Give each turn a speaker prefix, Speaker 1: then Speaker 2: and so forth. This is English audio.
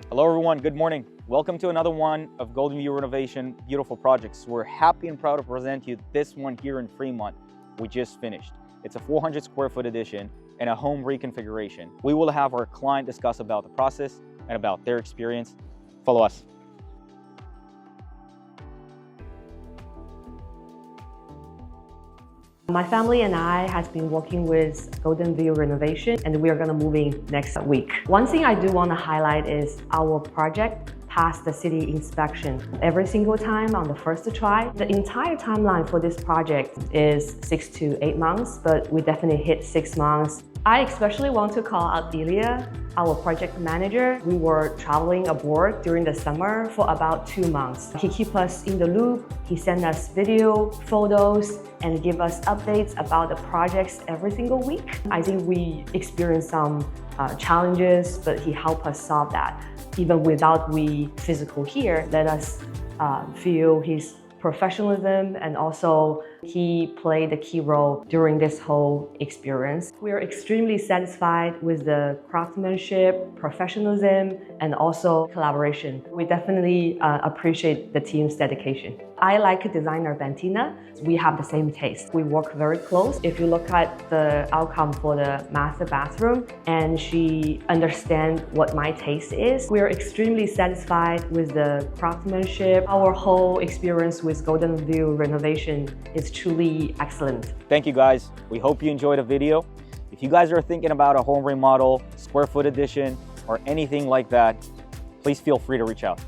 Speaker 1: Hello everyone, good morning. Welcome to another one of Golden View Renovation beautiful projects. We're happy and proud to present you this one here in Fremont. We just finished. It's a 400 square foot addition and a home reconfiguration. We will have our client discuss about the process and about their experience. Follow us.
Speaker 2: My family and I has been working with Golden View Renovation, and we are going to move in next week. One thing I do want to highlight is our project passed the city inspection every single time on the first try. The entire timeline for this project is 6 to 8 months, but we definitely hit 6 months. I especially want to call out Elya, our project manager. We were traveling abroad during the summer for about 2 months. He keeps us in the loop. He sent us video, photos, and give us updates about the projects every single week. I think we experienced some challenges, but he helped us solve that. Even without we physical here, let us feel his professionalism, and also he played a key role during this whole experience. We are extremely satisfied with the craftsmanship, professionalism, and also collaboration. We definitely appreciate the team's dedication. I like designer Bentina. We have the same taste. We work very close. If you look at the outcome for the master bathroom, and she understands what my taste is, we are extremely satisfied with the craftsmanship. Our whole experience with Golden View Renovation is truly excellent.
Speaker 1: Thank you guys. We hope you enjoyed the video. If you guys are thinking about a home remodel, square foot addition, or anything like that, please feel free to reach out.